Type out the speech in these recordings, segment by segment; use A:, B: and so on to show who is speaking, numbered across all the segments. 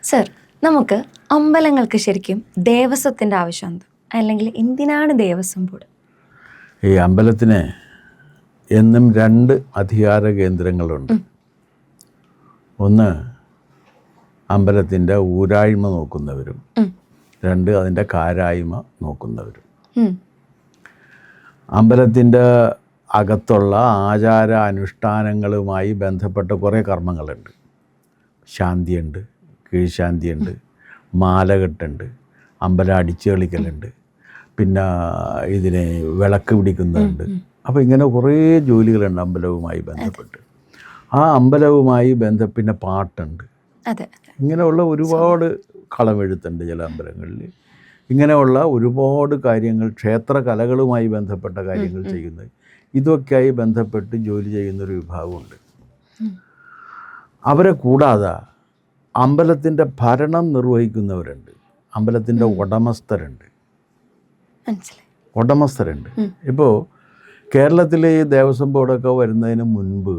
A: Sir, നമുക്ക് അമ്പലങ്ങൾക്ക് ശരിക്കും ദേവസ്വത്തിൻ്റെ ആവശ്യം എന്താ, അല്ലെങ്കിൽ എന്തിനാണ് ദേവസ്വം ബോർഡ്?
B: ഈ അമ്പലത്തിന് എന്നും രണ്ട് അധികാര കേന്ദ്രങ്ങളുണ്ട്. ഒന്ന് അമ്പലത്തിൻ്റെ ഊരായ്മ നോക്കുന്നവരും, രണ്ട് അതിൻ്റെ കാരായ്മ നോക്കുന്നവരും. അമ്പലത്തിൻ്റെ അകത്തുള്ള ആചാര അനുഷ്ഠാനങ്ങളുമായി ബന്ധപ്പെട്ട കുറേ കർമ്മങ്ങളുണ്ട്. ശാന്തിയുണ്ട്, കീഴ്ശാന്തിയുണ്ട്, മാലകെട്ടുണ്ട്, അമ്പലം അടിച്ചു കളിക്കലുണ്ട്, പിന്നെ ഇതിനെ വിളക്ക് പിടിക്കുന്നുണ്ട്. അപ്പോൾ ഇങ്ങനെ കുറേ ജോലികളുണ്ട് അമ്പലവുമായി ബന്ധപ്പെട്ട്. ആ അമ്പലവുമായി പിന്നെ പാട്ടുണ്ട്, ഇങ്ങനെയുള്ള ഒരുപാട് കളമെഴുത്തുണ്ട് ചില അമ്പലങ്ങളിൽ. ഇങ്ങനെയുള്ള ഒരുപാട് കാര്യങ്ങൾ, ക്ഷേത്ര കലകളുമായി ബന്ധപ്പെട്ട കാര്യങ്ങൾ ചെയ്യുന്നത്, ഇതൊക്കെയായി ബന്ധപ്പെട്ട് ജോലി ചെയ്യുന്നൊരു വിഭാഗമുണ്ട്. അവരെ കൂടാതെ അമ്പലത്തിൻ്റെ ഭരണം നിർവഹിക്കുന്നവരുണ്ട്, അമ്പലത്തിൻ്റെ ഉടമസ്ഥരുണ്ട്. ഇപ്പോൾ കേരളത്തിലെ ഈ ദേവസ്വം ബോർഡൊക്കെ വരുന്നതിന് മുൻപ്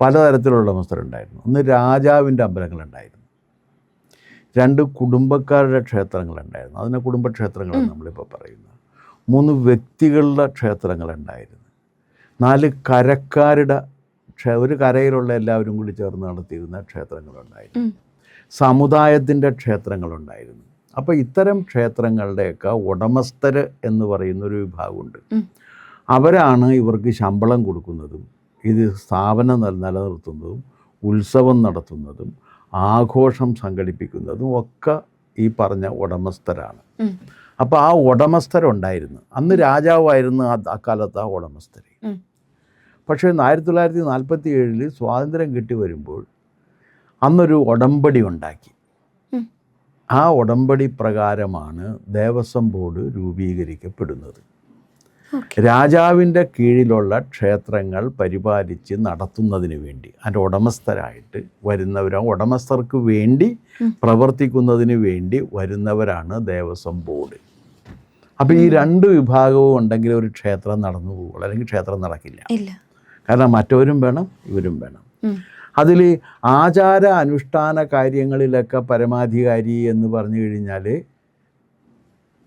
B: പലതരത്തിലുള്ള ഉടമസ്ഥരുണ്ടായിരുന്നു. ഒന്ന് രാജാവിൻ്റെ അമ്പലങ്ങളുണ്ടായിരുന്നു, രണ്ട് കുടുംബക്കാരുടെ ക്ഷേത്രങ്ങളുണ്ടായിരുന്നു, അതിനെ കുടുംബക്ഷേത്രങ്ങളാണ് നമ്മളിപ്പോൾ പറയുന്നത്. മൂന്ന് വ്യക്തികളുടെ ക്ഷേത്രങ്ങളുണ്ടായിരുന്നു. നാല് കരക്കാരുടെ ഒരു കരയിലുള്ള എല്ലാവരും കൂടി ചേർന്ന് നടത്തിയിരുന്ന ക്ഷേത്രങ്ങളുണ്ടായിരുന്നു. സമുദായത്തിൻ്റെ ക്ഷേത്രങ്ങളുണ്ടായിരുന്നു. അപ്പോൾ ഇത്തരം ക്ഷേത്രങ്ങളുടെയൊക്കെ ഉടമസ്ഥർ എന്ന് പറയുന്നൊരു വിഭാഗമുണ്ട്. അവരാണ് ഇവർക്ക് ശമ്പളം കൊടുക്കുന്നതും, ഇത് സ്ഥാപനം നിലനിർത്തുന്നതും, ഉത്സവം നടത്തുന്നതും, ആഘോഷം സംഘടിപ്പിക്കുന്നതും ഒക്കെ ഈ പറഞ്ഞ ഉടമസ്ഥരാണ്. അപ്പോൾ ആ ഉടമസ്ഥരുണ്ടായിരുന്നു. അന്ന് രാജാവായിരുന്നു അക്കാലത്ത് ആ ഉടമസ്ഥർ. പക്ഷേ 1947 സ്വാതന്ത്ര്യം കിട്ടി വരുമ്പോൾ അന്നൊരു ഉടമ്പടി ഉണ്ടാക്കി. ആ ഉടമ്പടി പ്രകാരമാണ് ദേവസ്വം ബോർഡ് രൂപീകരിക്കപ്പെടുന്നത്. രാജാവിൻ്റെ കീഴിലുള്ള ക്ഷേത്രങ്ങൾ പരിപാലിച്ച് നടത്തുന്നതിന് വേണ്ടി അതിൻ്റെ ഉടമസ്ഥരായിട്ട് ഉടമസ്ഥർക്ക് വേണ്ടി പ്രവർത്തിക്കുന്നതിന് വേണ്ടി വരുന്നവരാണ് ദേവസ്വം ബോർഡ്. അപ്പോൾ ഈ രണ്ട് വിഭാഗവും ഉണ്ടെങ്കിൽ ഒരു ക്ഷേത്രം നടന്നു പോകുള്ളൂ, അല്ലെങ്കിൽ ക്ഷേത്രം നടക്കില്ല. കാരണം മറ്റവരും വേണം, ഇവരും വേണം. അതിൽ ആചാര അനുഷ്ഠാന കാര്യങ്ങളിലൊക്കെ പരമാധികാരി എന്ന് പറഞ്ഞു കഴിഞ്ഞാൽ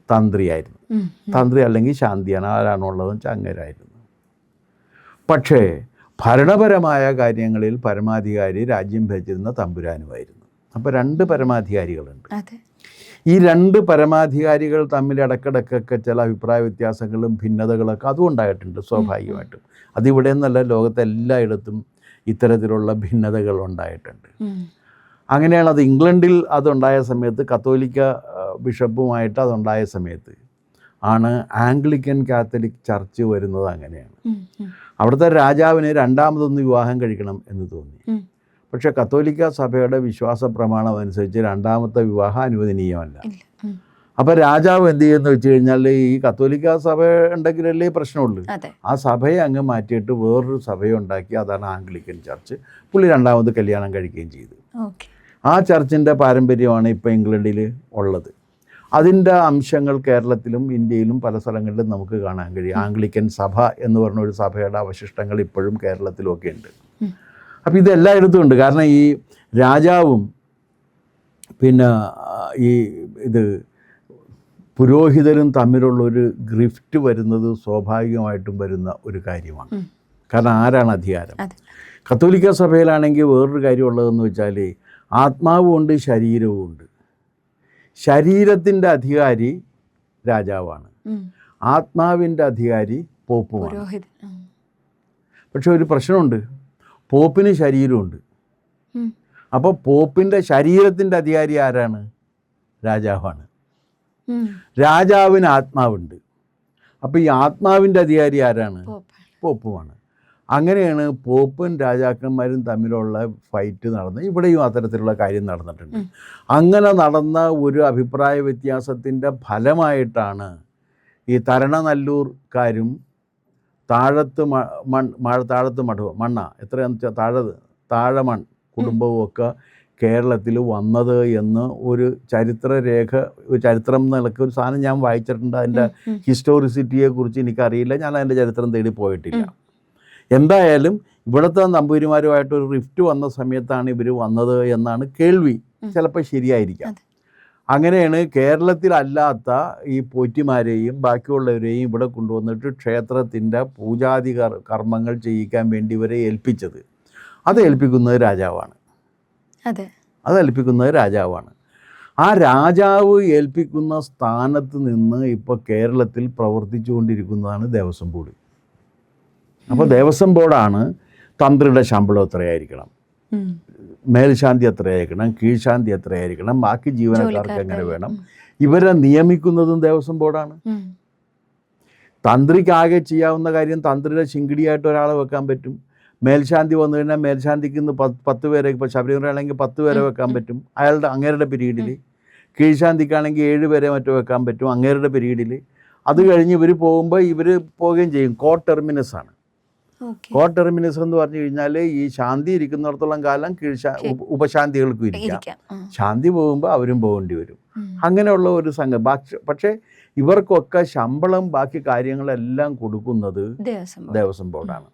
B: തന്ത്രിയായിരുന്നു. തന്ത്രി അല്ലെങ്കിൽ ശാന്തിയാണ്, ആരാണുള്ളതെന്ന് വെച്ചാൽ അങ്ങേരായിരുന്നു. പക്ഷേ ഭരണപരമായ കാര്യങ്ങളിൽ പരമാധികാരി രാജ്യം ഭരിച്ചിരുന്ന തമ്പുരാനുമായിരുന്നു. അപ്പോൾ രണ്ട് പരമാധികാരികളുണ്ട്. ഈ രണ്ട് പരമാധികാരികൾ തമ്മിൽ ഇടക്കിടക്കൊക്കെ ചില അഭിപ്രായ വ്യത്യാസങ്ങളും ഭിന്നതകളൊക്കെ അതും ഉണ്ടായിട്ടുണ്ട് സ്വാഭാവികമായിട്ടും. അതിവിടെ നിന്നല്ല, ലോകത്തെല്ലായിടത്തും ഇത്തരത്തിലുള്ള ഭിന്നതകൾ ഉണ്ടായിട്ടുണ്ട്. അങ്ങനെയാണ് അത് ഇംഗ്ലണ്ടിൽ അതുണ്ടായ സമയത്ത്, കത്തോലിക്ക ബിഷപ്പുമായിട്ട് അതുണ്ടായ സമയത്ത് ആണ് ആംഗ്ലിക്കൻ കാത്തലിക് ചർച്ച് വരുന്നത്. അങ്ങനെയാണ് അവിടുത്തെ രാജാവിന് രണ്ടാമതൊന്ന് വിവാഹം കഴിക്കണം എന്ന് തോന്നി. പക്ഷേ കത്തോലിക്ക സഭയുടെ വിശ്വാസ പ്രമാണം അനുസരിച്ച് രണ്ടാമത്തെ വിവാഹം അനുവദനീയമല്ല. അപ്പോൾ രാജാവ് എന്ത് ചെയ്യുമെന്ന് വെച്ച് കഴിഞ്ഞാൽ, ഈ കത്തോലിക്ക സഭ ഉണ്ടെങ്കിലല്ലേ പ്രശ്നമുള്ളൂ. ആ സഭയെ അങ്ങ് മാറ്റിയിട്ട് വേറൊരു സഭയുണ്ടാക്കി, അതാണ് ആംഗ്ലിക്കൻ ചർച്ച്. പുള്ളി രണ്ടാമത് കല്യാണം കഴിക്കുകയും ചെയ്തു. ആ ചർച്ചിൻ്റെ പാരമ്പര്യമാണ് ഇപ്പോൾ ഇംഗ്ലണ്ടിൽ ഉള്ളത്. അതിൻ്റെ അംശങ്ങൾ കേരളത്തിലും ഇന്ത്യയിലും പല സ്ഥലങ്ങളിലും നമുക്ക് കാണാൻ കഴിയും. ആംഗ്ലിക്കൻ സഭ എന്ന് പറഞ്ഞ ഒരു സഭയുടെ അവശിഷ്ടങ്ങൾ ഇപ്പോഴും കേരളത്തിലൊക്കെ ഉണ്ട്. അപ്പോൾ ഇതെല്ലായിടത്തും ഉണ്ട്. കാരണം ഈ രാജാവും പിന്നെ ഇത് പുരോഹിതരും തമ്മിലുള്ളൊരു ഗ്രിഫ്റ്റ് വരുന്നത് സ്വാഭാവികമായിട്ടും വരുന്ന ഒരു കാര്യമാണ്. കാരണം ആരാണ് അധികാരം? കത്തോലിക്ക സഭയിലാണെങ്കിൽ വേറൊരു കാര്യമുള്ളതെന്ന് വെച്ചാൽ ആത്മാവും ഉണ്ട്, ശരീരവും ഉണ്ട്. ശരീരത്തിൻ്റെ അധികാരി രാജാവാണ്, ആത്മാവിൻ്റെ അധികാരി പോപ്പുമാണ്. പക്ഷെ ഒരു പ്രശ്നമുണ്ട്, പോപ്പിന് ശരീരമുണ്ട്. അപ്പോൾ പോപ്പിൻ്റെ ശരീരത്തിൻ്റെ അധികാരി ആരാണ്? രാജാവാണ്. രാജാവിന് ആത്മാവുണ്ട്. അപ്പോൾ ഈ ആത്മാവിൻ്റെ അധികാരി ആരാണ്? പോപ്പുമാണ്. അങ്ങനെയാണ് പോപ്പും രാജാക്കന്മാരും തമ്മിലുള്ള ഫൈറ്റ് നടന്നത്. ഇവിടെയും അത്തരത്തിലുള്ള കാര്യം നടന്നിട്ടുണ്ട്. അങ്ങനെ നടന്ന ഒരു അഭിപ്രായ വ്യത്യാസത്തിൻ്റെ ഫലമായിട്ടാണ് ഈ തരണനല്ലൂർക്കാരും താഴത്ത് മണ്ണ എത്രയാണെന്ന് വെച്ചാൽ താഴമൺ കുടുംബവും ഒക്കെ കേരളത്തിൽ വന്നത് എന്ന് ഒരു ചരിത്രം നിലക്ക് ഒരു സാധനം ഞാൻ വായിച്ചിട്ടുണ്ട്. അതിൻ്റെ ഹിസ്റ്റോറിസിറ്റിയെക്കുറിച്ച് എനിക്കറിയില്ല, ഞാൻ അതിൻ്റെ ചരിത്രം തേടി പോയിട്ടില്ല. എന്തായാലും ഇവിടുത്തെ നമ്പൂതിരിമാരുമായിട്ടൊരു റിഫ്റ്റ് വന്ന സമയത്താണ് ഇവർ വന്നത് എന്നാണ് കേൾവി. ചിലപ്പോൾ ശരിയായിരിക്കാം. അങ്ങനെയാണ് കേരളത്തിലല്ലാത്ത ഈ പോറ്റിമാരെയും ബാക്കിയുള്ളവരെയും ഇവിടെ കൊണ്ടുവന്നിട്ട് ക്ഷേത്രത്തിൻ്റെ പൂജാതി കർമ്മങ്ങൾ ചെയ്യിക്കാൻ വേണ്ടി ഇവരെ ഏൽപ്പിച്ചത്. അത് ഏൽപ്പിക്കുന്നത് രാജാവാണ്. ആ രാജാവ് ഏൽപ്പിക്കുന്ന സ്ഥാനത്ത് നിന്ന് ഇപ്പോൾ കേരളത്തിൽ പ്രവർത്തിച്ചു കൊണ്ടിരിക്കുന്നതാണ് ദേവസ്വം ബോർഡ്. അപ്പോൾ ദേവസ്വം ബോർഡാണ് തന്ത്രിയുടെ ശമ്പളം എത്രയായിരിക്കണം, മേൽശാന്തി എത്രയായിരിക്കണം, കീഴ്ശാന്തി എത്രയായിരിക്കണം, ബാക്കി ജീവനക്കാർക്ക് എങ്ങനെ വേണം, ഇവരെ നിയമിക്കുന്നതും ദേവസ്വം ബോർഡാണ്. തന്ത്രിക്കാകെ ചെയ്യാവുന്ന കാര്യം തന്ത്രിയുടെ ശിങ്കിടിയായിട്ട് ഒരാളെ വെക്കാൻ പറ്റും. മേൽശാന്തി വന്നു കഴിഞ്ഞാൽ മേൽശാന്തിക്ക് ഇന്ന് 10 പേരെ, ഇപ്പോൾ ശബരിമലയാണെങ്കിൽ 10 പേരെ വെക്കാൻ പറ്റും അങ്ങേരുടെ പീരീഡിൽ. കീഴ്ശാന്തിക്കാണെങ്കിൽ 7 പേരെ മറ്റോ വെക്കാൻ പറ്റും അങ്ങേരുടെ പീരീഡിൽ. അത് കഴിഞ്ഞ് ഇവർ പോകുമ്പോൾ ഇവർ പോവുകയും ചെയ്യും. കോർട്ട് ടെർമിനസ് ആണ്. കോർട്ട് ടെർമിനസ് എന്ന് പറഞ്ഞു കഴിഞ്ഞാൽ ഈ ശാന്തി ഇരിക്കുന്നിടത്തോളം കാലം ഉപശാന്തികൾക്കും ഇരിക്കാം. ശാന്തി പോകുമ്പോൾ അവരും പോകേണ്ടി വരും. അങ്ങനെയുള്ള ഒരു സംഘം. പക്ഷേ ഇവർക്കൊക്കെ ശമ്പളം ബാക്കി കാര്യങ്ങളെല്ലാം കൊടുക്കുന്നത് ദേവസ്വം ബോർഡാണ്.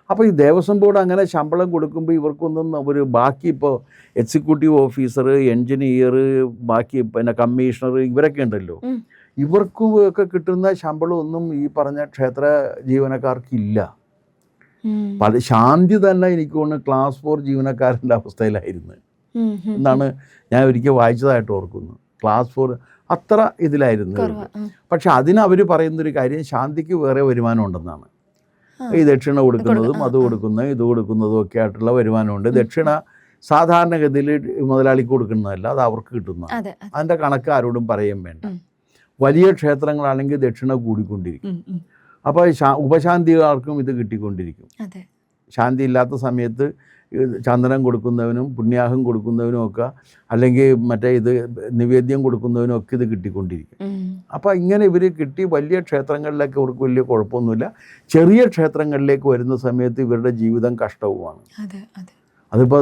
B: അപ്പോൾ ഈ ദേവസ്വം ബോർഡ് അങ്ങനെ ശമ്പളം കൊടുക്കുമ്പോൾ ഇവർക്കൊന്നും ഒരു ബാക്കി ഇപ്പോൾ എക്സിക്യൂട്ടീവ് ഓഫീസർ, എൻജിനീയർ, ബാക്കി പിന്നെ കമ്മീഷണർ ഇവരൊക്കെ ഉണ്ടല്ലോ, ഇവർക്കും ഒക്കെ കിട്ടുന്ന ശമ്പളമൊന്നും ഈ പറഞ്ഞ ക്ഷേത്ര ജീവനക്കാർക്കില്ല. ശാന്തി തന്നെ എനിക്ക് തോന്നുന്നു ക്ലാസ് 4 ജീവനക്കാരൻ്റെ അവസ്ഥയിലായിരുന്നു എന്നാണ് ഞാൻ ഒരിക്കൽ വായിച്ചതായിട്ട് ഓർക്കുന്നു. ക്ലാസ് 4 അത്ര ഇതിലായിരുന്നു. പക്ഷെ അതിനവർ പറയുന്നൊരു കാര്യം ശാന്തിക്ക് വേറെ വരുമാനം ഉണ്ടെന്നാണ്. ഈ ദക്ഷിണ കൊടുക്കുന്നതും അത് കൊടുക്കുന്നതും ഇത് കൊടുക്കുന്നതും ഒക്കെ ആയിട്ടുള്ള വരുമാനമുണ്ട്. ദക്ഷിണ സാധാരണഗതിയിൽ മുതലാളിക്ക് കൊടുക്കുന്നതല്ല, അത് അവർക്ക് കിട്ടുന്നതാണ്. അതിൻ്റെ കണക്ക് ആരോടും പറയാൻ വേണ്ട. വലിയ ക്ഷേത്രങ്ങളാണെങ്കിൽ ദക്ഷിണ കൂടിക്കൊണ്ടിരിക്കും. അപ്പോൾ ഉപശാന്തികാർക്കും ഇത് കിട്ടിക്കൊണ്ടിരിക്കും. ശാന്തി ഇല്ലാത്ത സമയത്ത് ചന്ദനം കൊടുക്കുന്നവനും പുണ്യാഹം കൊടുക്കുന്നവനും ഒക്കെ, അല്ലെങ്കിൽ മറ്റേ ഇത് നിവേദ്യം കൊടുക്കുന്നവനും ഒക്കെ ഇത് കിട്ടിക്കൊണ്ടിരിക്കും. അപ്പോൾ ഇങ്ങനെ ഇവർ കിട്ടി വലിയ ക്ഷേത്രങ്ങളിലേക്ക് അവർക്ക് വലിയ കുഴപ്പമൊന്നുമില്ല. ചെറിയ ക്ഷേത്രങ്ങളിലേക്ക് വരുന്ന സമയത്ത് ഇവരുടെ ജീവിതം കഷ്ടവുമാണ്. അതിപ്പോൾ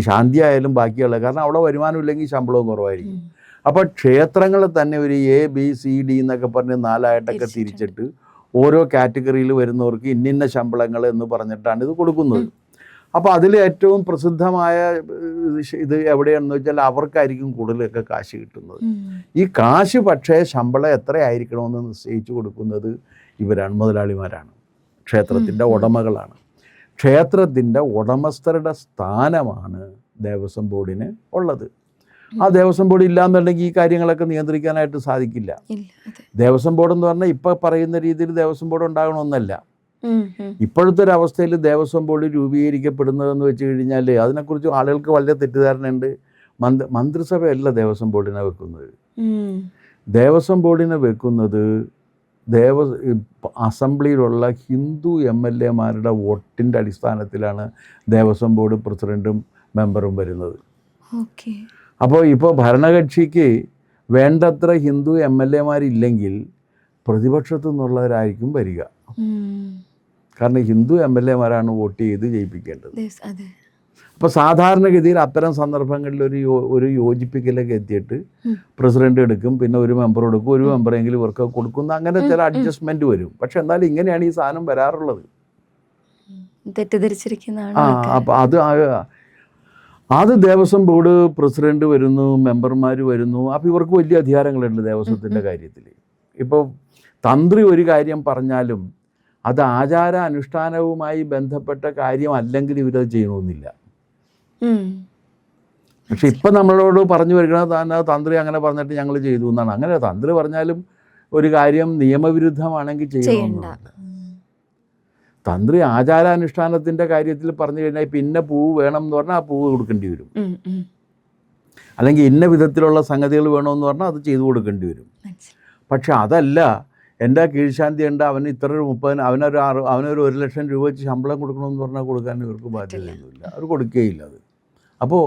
B: ശാന്തി ആയാലും ബാക്കിയുള്ള, കാരണം അവിടെ വരുമാനം ഇല്ലെങ്കിൽ ശമ്പളവും കുറവായിരിക്കും. അപ്പോൾ ക്ഷേത്രങ്ങളെ തന്നെ ഒരു ABCD എന്നൊക്കെ പറഞ്ഞ് 4 ആയിട്ടൊക്കെ തിരിച്ചിട്ട് ഓരോ കാറ്റഗറിയിൽ വരുന്നവർക്ക് ഇന്നിന്ന ശമ്പളങ്ങൾ എന്ന് പറഞ്ഞിട്ടാണ് ഇത് കൊടുക്കുന്നത്. അപ്പോൾ അതിൽ ഏറ്റവും പ്രസിദ്ധമായ ഇത് എവിടെയാണെന്ന് വെച്ചാൽ അവർക്കായിരിക്കും കൂടുതലൊക്കെ കാശ് കിട്ടുന്നത്. ഈ കാശ് പക്ഷേ ശമ്പളം എത്രയായിരിക്കണമെന്ന് നിശ്ചയിച്ചു കൊടുക്കുന്നത് ഇവരാണ്, മുതലാളിമാരാണ്, ക്ഷേത്രത്തിൻ്റെ ഉടമകളാണ്. ക്ഷേത്രത്തിൻ്റെ ഉടമസ്ഥരുടെ സ്ഥാനമാണ് ദേവസ്വം ബോർഡിന് ഉള്ളത്. ആ ദേവസ്വം ബോർഡ് ഇല്ലാന്നുണ്ടെങ്കിൽ ഈ കാര്യങ്ങളൊക്കെ നിയന്ത്രിക്കാനായിട്ട് സാധിക്കില്ല. ദേവസ്വം ബോർഡ് എന്ന് പറഞ്ഞാൽ ഇപ്പം പറയുന്ന രീതിയിൽ ദേവസ്വം ബോർഡ് ഉണ്ടാകണമെന്നല്ല. ഇപ്പോഴത്തെ ഒരു അവസ്ഥയിൽ ദേവസ്വം ബോർഡ് രൂപീകരിക്കപ്പെടുന്നതെന്ന് വെച്ച് കഴിഞ്ഞാൽ അതിനെക്കുറിച്ച് ആളുകൾക്ക് വളരെ തെറ്റിദ്ധാരണയുണ്ട്. മന്ത്രിസഭയല്ല ദേവസ്വം ബോർഡിനെ വെക്കുന്നത്. ദേവസ്വം ബോർഡിനെ വെക്കുന്നത് അസംബ്ലിയിലുള്ള ഹിന്ദു MLA-മാരുടെ വോട്ടിൻ്റെ അടിസ്ഥാനത്തിലാണ് ദേവസ്വം ബോർഡ് പ്രസിഡൻറ്റും മെമ്പറും വരുന്നത്. അപ്പോൾ ഇപ്പോൾ ഭരണകക്ഷിക്ക് വേണ്ടത്ര ഹിന്ദു MLA-മാരില്ലെങ്കിൽ പ്രതിപക്ഷത്തു നിന്നുള്ളവരായിരിക്കും വരിക. കാരണം ഹിന്ദു MLA-മാരാണ് വോട്ട് ചെയ്ത് ജയിപ്പിക്കേണ്ടത്. അപ്പോൾ സാധാരണഗതിയിൽ അത്തരം സന്ദർഭങ്ങളിൽ ഒരു യോജിപ്പിക്കലൊക്കെ എത്തിയിട്ട് പ്രസിഡന്റ് എടുക്കും, പിന്നെ ഒരു മെമ്പർ എടുക്കും, ഒരു മെമ്പറെങ്കിലും ഇവർക്ക് കൊടുക്കുന്ന, അങ്ങനെ ചില അഡ്ജസ്റ്റ്മെൻറ്റ് വരും. പക്ഷെ എന്നാലും ഇങ്ങനെയാണ് ഈ സാധനം വരാറുള്ളത്. അപ്പോൾ അത് ദേവസ്വം ബോർഡ് പ്രസിഡന്റ് വരുന്നു, മെമ്പർമാർ വരുന്നു. അപ്പോൾ ഇവർക്ക് വലിയ അധികാരങ്ങളുണ്ട് ദേവസ്വത്തിൻ്റെ കാര്യത്തിൽ. ഇപ്പോൾ തന്ത്രി ഒരു കാര്യം പറഞ്ഞാലും അത് ആചാര അനുഷ്ഠാനവുമായി ബന്ധപ്പെട്ട കാര്യം അല്ലെങ്കിൽ ഇവരത് ചെയ്യണമെന്നില്ല. പക്ഷെ ഇപ്പം നമ്മളോട് പറഞ്ഞു വരികയാണ് തന്ത്രി അങ്ങനെ പറഞ്ഞിട്ട് ഞങ്ങൾ ചെയ്തു എന്നാണ്. അങ്ങനെ തന്ത്രി പറഞ്ഞാലും ഒരു കാര്യം നിയമവിരുദ്ധമാണെങ്കിൽ ചെയ്യണമെന്നില്ല. തന്ത്രി ആചാരാനുഷ്ഠാനത്തിൻ്റെ കാര്യത്തിൽ പറഞ്ഞു കഴിഞ്ഞാൽ പിന്നെ പൂവ് വേണം എന്ന് പറഞ്ഞാൽ ആ പൂവ് കൊടുക്കേണ്ടി വരും. അല്ലെങ്കിൽ ഇന്ന വിധത്തിലുള്ള സംഗതികൾ വേണമെന്ന് പറഞ്ഞാൽ അത് ചെയ്തു കൊടുക്കേണ്ടി വരും. പക്ഷെ അതല്ല, എൻ്റെ കീഴ്ശാന്തി ഉണ്ട്, അവന് ഇത്ര 30, അവനൊരു 1 ലക്ഷം രൂപ വെച്ച് ശമ്പളം കൊടുക്കണമെന്ന് പറഞ്ഞാൽ കൊടുക്കാൻ ഇവർക്ക് ബാധ്യതയൊന്നുമില്ല, അവർ കൊടുക്കുകയില്ല അത്. അപ്പോൾ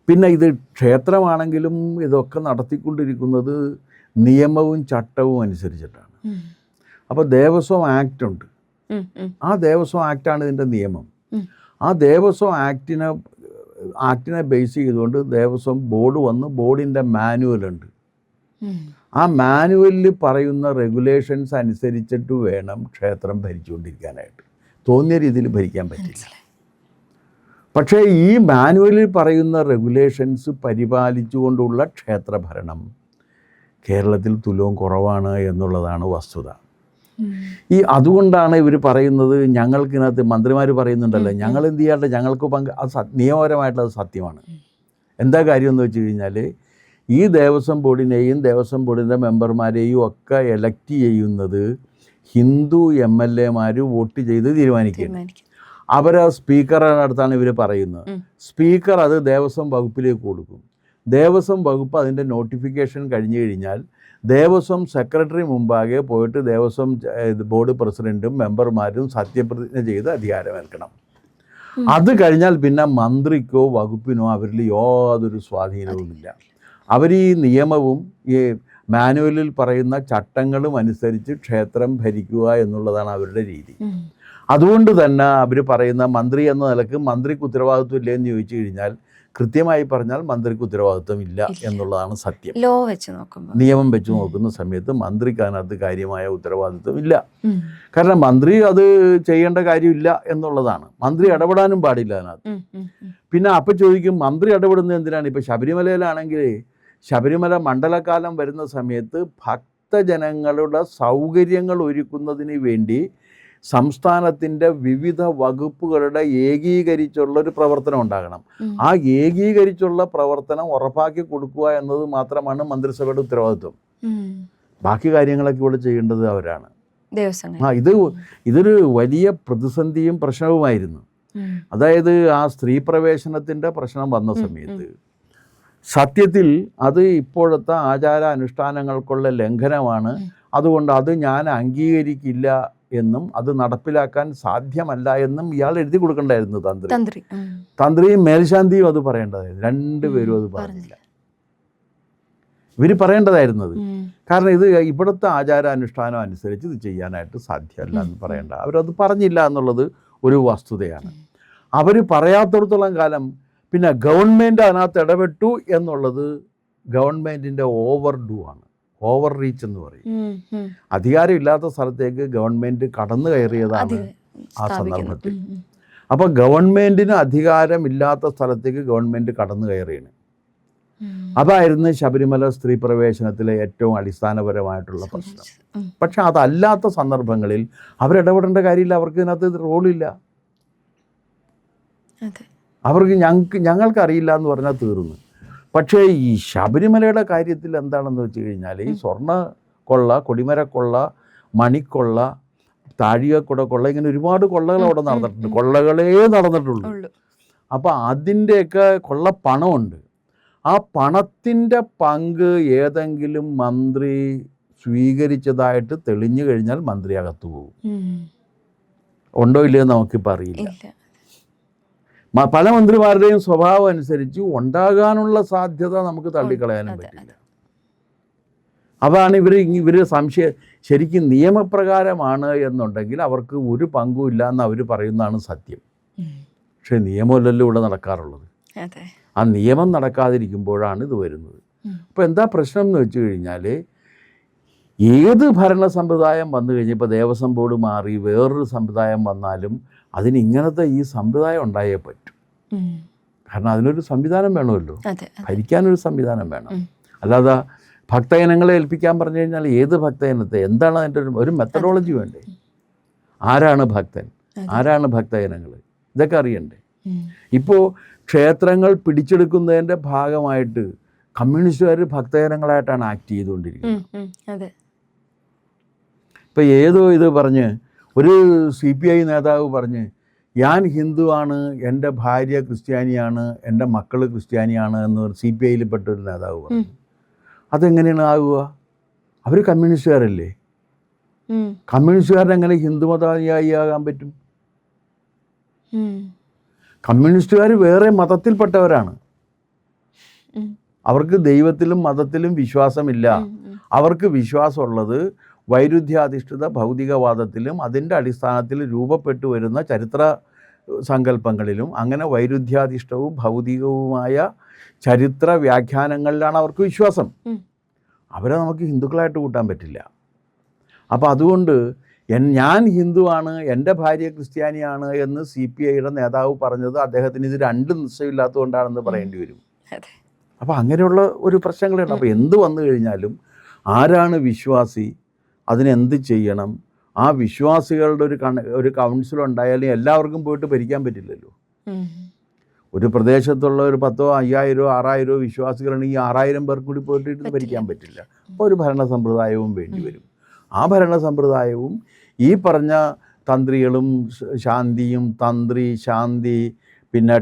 B: പിന്നെ ഇത് ക്ഷേത്രമാണെങ്കിലും ഇതൊക്കെ നടത്തിക്കൊണ്ടിരിക്കുന്നത് നിയമവും ചട്ടവും അനുസരിച്ചിട്ടാണ്. അപ്പോൾ ദേവസ്വം ആക്ട് ഉണ്ട്. ആ ദേവസ്വം ആക്റ്റാണ് ഇതിൻ്റെ നിയമം. ആ ദേവസ്വം ആക്ടിനെ ബേസ് ചെയ്തുകൊണ്ട് ദേവസ്വം ബോർഡ് വന്ന് ബോർഡിൻ്റെ മാനുവലുണ്ട്. ആ മാനുവലിൽ പറയുന്ന റെഗുലേഷൻസ് അനുസരിച്ചിട്ട് വേണം ക്ഷേത്രം ഭരിച്ചുകൊണ്ടിരിക്കാനായിട്ട്. തോന്നിയ രീതിയിൽ ഭരിക്കാൻ പറ്റില്ല. പക്ഷേ ഈ മാനുവലിൽ പറയുന്ന റെഗുലേഷൻസ് പരിപാലിച്ചുകൊണ്ടുള്ള ക്ഷേത്രഭരണം കേരളത്തിൽ തുലവും കുറവാണ് എന്നുള്ളതാണ് വസ്തുത. അതുകൊണ്ടാണ് ഇവർ പറയുന്നത്, ഞങ്ങൾക്കിനകത്ത് മന്ത്രിമാർ പറയുന്നുണ്ടല്ലോ, ഞങ്ങൾ എന്ത് ചെയ്യാണ്ട് ഞങ്ങൾക്ക് പങ്ക്, അത് നിയമപരമായിട്ടുള്ളത് സത്യമാണ്. എന്താ കാര്യം എന്ന് വെച്ച് കഴിഞ്ഞാൽ, ഈ ദേവസ്വം ബോർഡിനെയും ദേവസ്വം ബോർഡിൻ്റെ മെമ്പർമാരെയും ഒക്കെ എലക്ട് ചെയ്യുന്നത് ഹിന്ദു MLA വോട്ട് ചെയ്ത് തീരുമാനിക്കുകയാണ്. അവരെ സ്പീക്കറുടെ അടുത്താണ് ഇവർ പറയുന്നത്. സ്പീക്കർ അത് ദേവസ്വം വകുപ്പിലേക്ക് കൊടുക്കും. ദേവസ്വം വകുപ്പ് അതിൻ്റെ നോട്ടിഫിക്കേഷൻ കഴിഞ്ഞു കഴിഞ്ഞാൽ ദേവസ്വം സെക്രട്ടറി മുമ്പാകെ പോയിട്ട് ദേവസ്വം ബോർഡ് പ്രസിഡൻറ്റും മെമ്പർമാരും സത്യപ്രതിജ്ഞ ചെയ്ത് അധികാരമേൽക്കണം. അത് കഴിഞ്ഞാൽ പിന്നെ മന്ത്രിക്കോ വകുപ്പിനോ അവരിൽ യാതൊരു സ്വാധീനവുമില്ല. അവർ ഈ നിയമവും ഈ മാനുവലിൽ പറയുന്ന ചട്ടങ്ങളും അനുസരിച്ച് ക്ഷേത്രം ഭരിക്കുക എന്നുള്ളതാണ് അവരുടെ രീതി. അതുകൊണ്ട് തന്നെ അവർ പറയുന്ന മന്ത്രി എന്ന നിലക്ക് മന്ത്രിക്ക് ഉത്തരവാദിത്വം ഇല്ലയെന്ന് ചോദിച്ചു കഴിഞ്ഞാൽ കൃത്യമായി പറഞ്ഞാൽ മന്ത്രിക്ക് ഉത്തരവാദിത്വം ഇല്ല എന്നുള്ളതാണ് സത്യം.
A: ലോ വെച്ച് നോക്കുമ്പോൾ,
B: നിയമം വെച്ച് നോക്കുന്ന സമയത്ത് മന്ത്രിക്ക് അതിനകത്ത് കാര്യമായ ഉത്തരവാദിത്വം ഇല്ല. കാരണം മന്ത്രി അത് ചെയ്യേണ്ട കാര്യമില്ല എന്നുള്ളതാണ്. മന്ത്രി ഇടപെടാനും പാടില്ല അതിനകത്ത്. പിന്നെ അപ്പം ചോദിക്കും, മന്ത്രി ഇടപെടുന്നത് എന്തിനാണ്? ഇപ്പം ശബരിമലയിലാണെങ്കിൽ ശബരിമല മണ്ഡലകാലം വരുന്ന സമയത്ത് ഭക്തജനങ്ങളുടെ സൗകര്യങ്ങൾ ഒരുക്കുന്നതിന് വേണ്ടി സംസ്ഥാനത്തിൻ്റെ വിവിധ വകുപ്പുകളുടെ ഏകീകരിച്ചുള്ളൊരു പ്രവർത്തനം ഉണ്ടാകണം. ആ ഏകീകരിച്ചുള്ള പ്രവർത്തനം ഉറപ്പാക്കി കൊടുക്കുക എന്നത് മാത്രമാണ് മന്ത്രിസഭയുടെ ഉത്തരവാദിത്വം. ബാക്കി കാര്യങ്ങളൊക്കെ ഇവിടെ ചെയ്യേണ്ടത് അവരാണ്. ഇതൊരു വലിയ പ്രതിസന്ധിയും പ്രശ്നവുമായിരുന്നു. അതായത് ആ സ്ത്രീ പ്രവേശനത്തിൻ്റെ പ്രശ്നം വന്ന സമയത്ത് സത്യത്തിൽ അത് ഇപ്പോഴത്തെ ആചാരാനുഷ്ഠാനങ്ങൾക്കുള്ള ലംഘനമാണ്. അതുകൊണ്ട് അത് ഞാൻ അംഗീകരിക്കില്ല എന്നും അത് നടപ്പിലാക്കാൻ സാധ്യമല്ല എന്നും ഇയാൾ എഴുതി കൊടുക്കണ്ടായിരുന്നു തന്ത്രിയും മേൽശാന്തിയും അത് പറയേണ്ടതായിരുന്നു. രണ്ടുപേരും അത് പറഞ്ഞില്ല. ഇവർ പറയേണ്ടതായിരുന്നത്. കാരണം ഇത് ഇവിടുത്തെ ആചാരാനുഷ്ഠാനം അനുസരിച്ച് ഇത് ചെയ്യാനായിട്ട് സാധ്യമല്ല എന്ന് പറയേണ്ട. അവരത് പറഞ്ഞില്ല എന്നുള്ളത് ഒരു വസ്തുതയാണ്. അവർ പറയാത്തിടത്തോളം കാലം പിന്നെ ഗവൺമെൻറ് അതിനകത്ത് ഇടപെട്ടു എന്നുള്ളത് ഗവൺമെൻറ്റിൻ്റെ ഓവർഡു ആണ്. ഓവർ റീച്ച് എന്ന് പറയും. അധികാരമില്ലാത്ത സ്ഥലത്തേക്ക് ഗവൺമെൻറ് കടന്നു കയറിയതാണ് ആ സന്ദർഭത്തിൽ. അപ്പോൾ ഗവൺമെൻറ്റിന് അധികാരമില്ലാത്ത സ്ഥലത്തേക്ക് ഗവൺമെൻറ് കടന്നു കയറിയാണ്. അതായിരുന്നു ശബരിമല സ്ത്രീ പ്രവേശനത്തിലെ ഏറ്റവും അടിസ്ഥാനപരമായിട്ടുള്ള പ്രശ്നം. പക്ഷെ അതല്ലാത്ത സന്ദർഭങ്ങളിൽ അവരിടപെടേണ്ട കാര്യമില്ല. അവർക്ക് ഇതിനകത്ത് റോളില്ല. അവർക്ക് ഞങ്ങൾക്കറിയില്ല എന്ന് പറഞ്ഞാൽ തീർന്നു. പക്ഷേ ഈ ശബരിമലയുടെ കാര്യത്തിൽ എന്താണെന്ന് വെച്ച് കഴിഞ്ഞാൽ ഈ സ്വർണ്ണ കൊള്ള, കൊടിമരക്കൊള്ള, മണിക്കൊള്ള, താഴികക്കുട കൊള്ള, ഇങ്ങനെ ഒരുപാട് കൊള്ളകൾ അവിടെ നടന്നിട്ടുണ്ട്. കൊള്ളകളേ നടന്നിട്ടുള്ളൂ. അപ്പോൾ അതിൻ്റെയൊക്കെ കൊള്ള പണമുണ്ട്. ആ പണത്തിൻ്റെ പങ്ക് ഏതെങ്കിലും മന്ത്രി സ്വീകരിച്ചതായിട്ട് തെളിഞ്ഞു കഴിഞ്ഞാൽ മന്ത്രി അകത്തു പോകും. ഉണ്ടോ ഇല്ലയോ നമുക്കിപ്പോൾ അറിയില്ല. പല മന്ത്രിമാരുടെയും സ്വഭാവം അനുസരിച്ച് ഉണ്ടാകാനുള്ള സാധ്യത നമുക്ക് തള്ളിക്കളയാനും പറ്റില്ല. അതാണ് ഇവർ സംശയം. ശരിക്കും നിയമപ്രകാരമാണ് എന്നുണ്ടെങ്കിൽ അവർക്ക് ഒരു പങ്കുമില്ല എന്ന് അവർ പറയുന്നതാണ് സത്യം. പക്ഷേ നിയമമല്ലല്ലോ ഇവിടെ നടക്കാറുള്ളത്. ആ നിയമം നടക്കാതിരിക്കുമ്പോഴാണ് ഇത് വരുന്നത്. അപ്പോൾ എന്താ പ്രശ്നം എന്ന് വെച്ച് കഴിഞ്ഞാൽ, ഏത് ഭരണ സമ്പ്രദായം വന്നു കഴിഞ്ഞാൽ, ഇപ്പോൾ ദേവസ്വം ബോർഡ് മാറി വേറൊരു സമ്പ്രദായം വന്നാലും അതിന് ഇങ്ങനത്തെ ഈ സമ്പ്രദായം ഉണ്ടായേ പറ്റൂ. കാരണം അതിനൊരു സംവിധാനം വേണമല്ലോ, ഭരിക്കാനൊരു സംവിധാനം വേണം. അല്ലാതെ ഭക്തജനങ്ങളെ ഏൽപ്പിക്കാൻ പറഞ്ഞു കഴിഞ്ഞാൽ ഏത് ഭക്തജനത്തെ, എന്താണ് അതിൻ്റെ ഒരു മെത്തഡോളജി വേണ്ടേ? ആരാണ് ഭക്തൻ, ആരാണ് ഭക്തജനങ്ങൾ, ഇതൊക്കെ അറിയണ്ടേ? ഇപ്പോൾ ക്ഷേത്രങ്ങൾ പിടിച്ചെടുക്കുന്നതിൻ്റെ ഭാഗമായിട്ട് കമ്മ്യൂണിസ്റ്റുകാർ ഭക്തജനങ്ങളായിട്ടാണ് ആക്ട് ചെയ്തുകൊണ്ടിരിക്കുന്നത്. ഇപ്പോൾ ഏതോ ഇത് പറഞ്ഞ് ഒരു CPI നേതാവ് പറഞ്ഞ്, ഞാൻ ഹിന്ദുവാണ്, എൻ്റെ ഭാര്യ ക്രിസ്ത്യാനിയാണ്, എൻ്റെ മക്കൾ ക്രിസ്ത്യാനിയാണ് എന്ന് CPIയിൽ പെട്ടൊരു നേതാവ് പറഞ്ഞു. അതെങ്ങനെയാണ് ആകുക? അവർ കമ്മ്യൂണിസ്റ്റുകാരല്ലേ? കമ്മ്യൂണിസ്റ്റുകാരനെങ്ങനെ ഹിന്ദുമതയാകാൻ പറ്റും? കമ്മ്യൂണിസ്റ്റുകാർ വേറെ മതത്തിൽപ്പെട്ടവരാണ്. അവർക്ക് ദൈവത്തിലും മതത്തിലും വിശ്വാസമില്ല. അവർക്ക് വിശ്വാസമുള്ളത് വൈരുദ്ധ്യാധിഷ്ഠിത ഭൗതികവാദത്തിലും അതിൻ്റെ അടിസ്ഥാനത്തിൽ രൂപപ്പെട്ടു വരുന്ന ചരിത്ര സങ്കല്പങ്ങളിലും, അങ്ങനെ വൈരുദ്ധ്യാധിഷ്ഠവും ഭൗതികവുമായ ചരിത്ര വ്യാഖ്യാനങ്ങളിലാണ് അവർക്ക് വിശ്വാസം. അവരെ നമുക്ക് ഹിന്ദുക്കളായിട്ട് കൂട്ടാൻ പറ്റില്ല. അപ്പോൾ അതുകൊണ്ട് ഞാൻ ഹിന്ദുവാണ്, എൻ്റെ ഭാര്യ ക്രിസ്ത്യാനിയാണ് എന്ന് CPIയുടെ നേതാവ് പറഞ്ഞത് അദ്ദേഹത്തിന് ഇത് രണ്ടും നിശ്ചയമില്ലാത്തതുകൊണ്ടാണെന്ന് പറയേണ്ടി വരും.
A: അതെ.
B: അപ്പോൾ അങ്ങനെയുള്ള ഒരു പ്രശ്നങ്ങളുണ്ട്. അപ്പോൾ എന്ത് വന്നു കഴിഞ്ഞാലും ആരാണ് വിശ്വാസി, അതിനെന്ത് ചെയ്യണം, ആ വിശ്വാസികളുടെ ഒരു കൗൺസിൽ ഉണ്ടായാലും എല്ലാവർക്കും പോയിട്ട് ഭരിക്കാൻ പറ്റില്ലല്ലോ. ഒരു പ്രദേശത്തുള്ള ഒരു 10,000, 5,000, 6,000 വിശ്വാസികളുണ്ടെങ്കിൽ 6,000 പേർ കൂടി പോയിട്ട് ഇരുന്ന് ഭരിക്കാൻ പറ്റില്ല. അപ്പോൾ ഒരു ഭരണ സമ്പ്രദായവും വേണ്ടി വരും. ആ ഭരണ സമ്പ്രദായവും ഈ പറഞ്ഞ തന്ത്രികളും ശാന്തിയും ശാന്തി പിന്നെ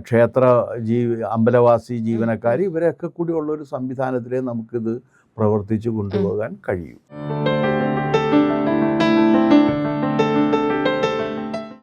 B: അമ്പലവാസി ജീവനക്കാർ ഇവരൊക്കെ കൂടി ഉള്ളൊരു സംവിധാനത്തിലേ നമുക്കിത് പ്രവർത്തിച്ചു കൊണ്ടുപോകാൻ കഴിയും.